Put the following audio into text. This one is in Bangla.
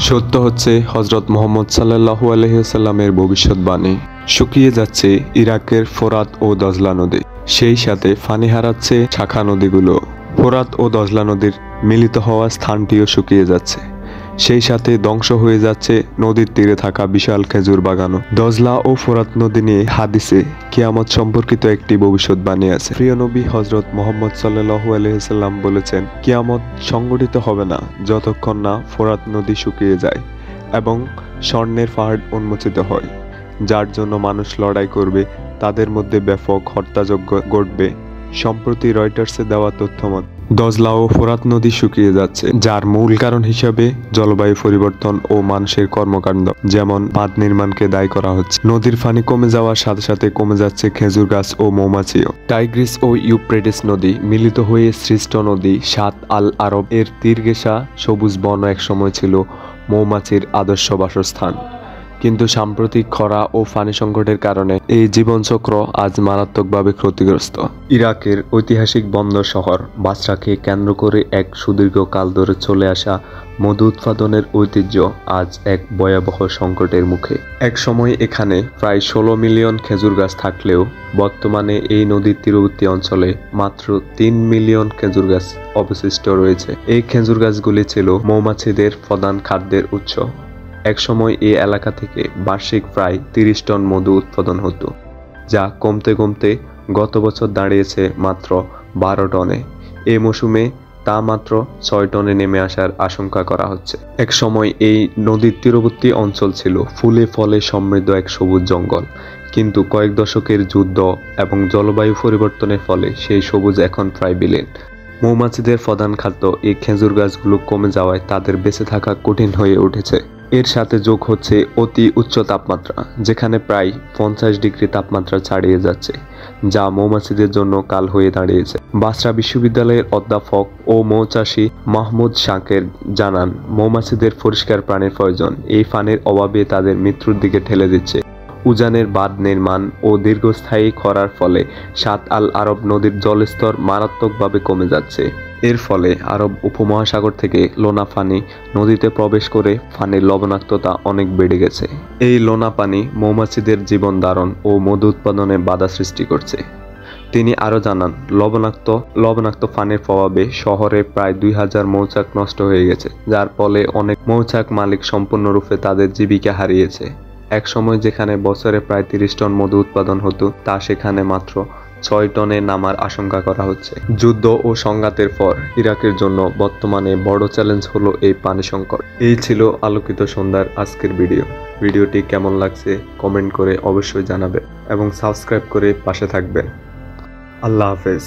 সত্য হচ্ছে হযরত মুহাম্মদ সাল্লাল্লাহু আলাইহি ওয়াসাল্লামের ভবিষ্যৎবাণী। শুকিয়ে যাচ্ছে ইরাকের ফোরাত ও দজলা নদী, সেই সাথে পানি হারাচ্ছে শাখা নদীগুলো। ফোরাত ও দজলা নদীর মিলিত হওয়া স্থানটিও শুকিয়ে যাচ্ছে, সেই সাথে ধ্বংস হয়ে যাচ্ছে নদীর তীরে থাকা বিশাল খেজুর বাগানও। দজলা ও ফোরাত নদী নিয়ে হাদিসে কিয়ামত সম্পর্কিত একটি ভবিষ্যৎবাণী আছে। প্রিয় নবী হযরত মুহাম্মদ সাল্লাল্লাহু আলাইহি ওয়াসাল্লাম বলেছেন, কিয়ামত সংঘটিত হবে না যতক্ষণ না ফোরাত নদী শুকিয়ে যায় এবং স্বর্ণের পাহাড় উন্মোচিত হয়। যার জন্য মানুষ লড়াই করবে, তাদের মধ্যে ব্যাপক হত্যাযজ্ঞ ঘটবে। সম্প্রতি রয়টার্সে দেওয়া তথ্যমত দজলা ও ফোরাত নদী শুকিয়ে যাচ্ছে, যার মূল কারণ হিসাবে জলবায়ু পরিবর্তন ও মানুষের কর্মকাণ্ড, যেমন বাঁধ নির্মাণকে দায়ী করা হচ্ছে। নদীর পানি কমে যাওয়ার সাথে সাথে কমে যাচ্ছে খেজুর গাছ ও মৌমাছিও। টাইগ্রিস ও ইউফ্রেটিস নদী মিলিত হয়ে সৃষ্ট নদী সাত আল আরব এর তীর ঘেঁষা সবুজ বন একসময় ছিল মৌমাছির আদর্শ বাসস্থান, কিন্তু সাম্প্রতিক খরা ও পানি সংকটের কারণে এই জীবনচক্র আজ মারাত্মকভাবে ক্ষতিগ্রস্ত। ইরাকের ঐতিহাসিক বন্দর শহর বাসরাকে কেন্দ্র করে এক সুদীর্ঘ কাল ধরে চলে আসা মধু উৎপাদনের ঐতিহ্য আজ এক ভয়াবহ সংকটের মুখে। এক সময় এখানে প্রায় 16 মিলিয়ন খেজুর গাছ থাকলেও বর্তমানে এই নদীর তীরবর্তী অঞ্চলে মাত্র 3 মিলিয়ন খেজুর গাছ অবশিষ্ট রয়েছে। এই খেজুর গাছগুলি ছিল মৌমাছিদের প্রধান খাদ্যের উৎস। একসময় এই এলাকা থেকে বার্ষিক প্রায় 30 টন মধু উৎপাদন হতো, যা কমতে কমতে গত বছর দাঁড়িয়েছে মাত্র 12 টনে। এই মৌসুমে তা মাত্র 6 টনে নেমে আসার আশঙ্কা করা হচ্ছে। এক সময় এই নদীর তীরবর্তী অঞ্চল ছিল ফুলে ফলে সমৃদ্ধ এক সবুজ জঙ্গল, কিন্তু কয়েক দশকের যুদ্ধ এবং জলবায়ু পরিবর্তনের ফলে সেই সবুজ এখন প্রায় বিলীন। মৌমাছিদের প্রধান খাদ্য এই খেজুর গাছগুলো কমে যাওয়ায় তাদের বেঁচে থাকা কঠিন হয়ে উঠেছে। এর সাথে যোগ হচ্ছে অতি উচ্চ তাপমাত্রা, যেখানে প্রায় 50 ডিগ্রি তাপমাত্রা ছাড়িয়ে যাচ্ছে, যা মৌমাছিদের জন্য কাল হয়ে দাঁড়িয়েছে। বাসরা বিশ্ববিদ্যালয়ের অধ্যাপক ও মৌচাষী মাহমুদ শাকের জানান, মৌমাছিদের পরিষ্কার পানির প্রয়োজন। এই পানির অভাবে তাদের মৃত্যুর দিকে ঠেলে দিচ্ছে। উজানের বাঁধ নির্মাণ ও দীর্ঘস্থায়ী খরার ফলে সাত আল আরব নদীর জলস্তর মারাত্মকভাবে কমে যাচ্ছে। এর ফলে আরব উপমহাসাগর থেকে লোনা পানি নদীতে প্রবেশ করে পানির লবণাক্ততা অনেক বেড়ে গেছে। এই লোনা পানি মৌমাছিদের জীবন ধারণ ও মধু উৎপাদনে বাধা সৃষ্টি করছে। তিনি আরও জানান, লবণাক্ত পানির প্রভাবে শহরে প্রায় 2000 মৌচাক নষ্ট হয়ে গেছে, যার ফলে অনেক মৌচাক মালিক সম্পূর্ণরূপে তাদের জীবিকা হারিয়েছে। এক সময় যেখানে বছরে প্রায় 30 টন মধু উৎপাদন হতো, তা সেখানে মাত্র 6 টনে নামার আশঙ্কা করা হচ্ছে। যুদ্ধ ও সংঘাতের পর ইরাকের জন্য বর্তমানে বড় চ্যালেঞ্জ হলো এই পানি সংকট। এই ছিল আলোকিত সন্ধ্যার আজকের ভিডিওটি কেমন লাগছে কমেন্ট করে অবশ্যই জানাবেন এবং সাবস্ক্রাইব করে পাশে থাকবেন। আল্লাহ হাফেজ।